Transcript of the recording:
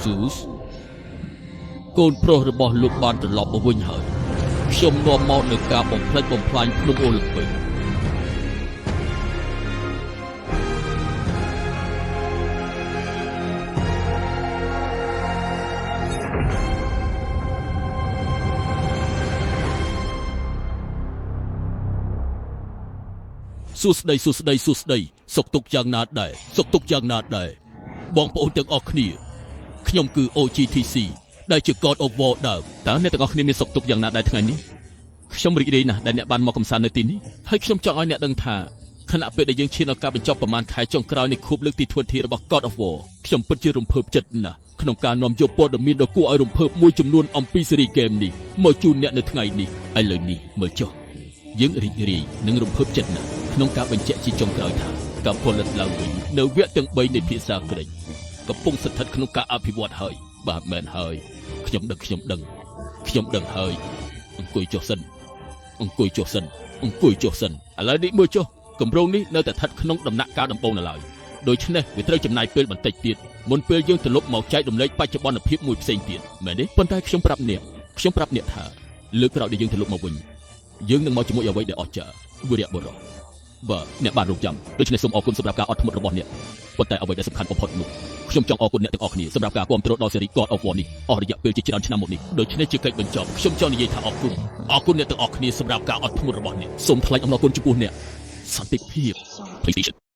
Zeus កូនប្រុសរបស់លោកបានត្រឡប់មកវិញហើយខ្ញុំនាំមកនៅការបំផ្លិចបំផ្លាញភ្នំអូលីមពិកសួស្ដីសុខទុក្ខយ៉ាងណាដែរបងប្អូនទាំងអស់គ្នាខ្ញុំគឺ OGTC ដែលជា God of War ដើមតើអ្នកទាំងអស់គ្នាមានសុខទុក្ខយ៉ាងណាដែរថ្ងៃនេះខ្ញុំរីករាយណាស់ដែលអ្នកបានមកកំសាន្តនៅទីនេះហើយខ្ញុំចង់ឲ្យអ្នកដឹងថាខណៈពេលដែលយើងឈានដល់ការបញ្ចប់ប្រមាណខែចុងក្រោយនៃខួបលើកទី20របស់ God of War ខ្ញុំពិតជារំភើបចិត្តណាស់ក្នុងការនាំយកព័ត៌មានដ៏គួរឲ្យរំភើបមួយចំនួនអំពីស៊េរីហ្គេមនេះមកជូនអ្នកនៅថ្ងៃនេះឥឡូវនេះមើលចុះយើងរីករាយនិងរំភើបចិត្តណាស់ក្នុងការបញ្ជាក់ជាចុងក្រោយថាការផលិតឡើងវិញនៅវគ្គទាំង3នៃភាសាក្រិចកំពុងស្ថិតក្នុងការអភិវឌ្ឍហើយបាទមែនហើយខ្ញុំដឹងហើយអង្គុយចុះសិនឥឡូវនេះមើលចុះគម្រោងនេះនៅតែស្ថិតក្នុងដំណាក់កាលដំបូងនៅឡើយដូច្នេះវាត្រូវចំណាយពេលបន្តិចទៀតមុនពេលយើងត្រឡប់មកចែករំលែកបច្ចុប្បន្នភាពមួយផ្សេងទៀតមែនទេប៉ុន្តែខ្ញុំប្រាប់អ្នកថាលើកក្រោយដែលយើងត្រឡប់មកវិញយើងនឹងមកជាមួយអ្វីដែលអស្ចារ្យវីរៈបុរសបាទអ្នកបានរងចាំដូច្នេះសូមអរគុណសម្រាប់ការអត់ធ្មត់របស់អ្នកប៉ុន្តែអ្វីដែលសំខាន់បំផុតនោះខ្ញុំចង់អរគុណអ្នកទាំងអស់គ្នាសម្រាប់ការគាំទ្រដល់ស៊េរី God of War នេះអស់រយៈពេលជាច្រើនឆ្នាំមកនេះដូច្នេះជាកិច្ចបញ្ចប់ខ្ញុំចង់និយាយថាអរគុណអ្នកទាំងអស់គ្នាសម្រាប់ការអត់ធ្មត់របស់អ្នកសូមថ្លែងអំណរគុណចំពោះអ្នកសន្តិភាព PlayStation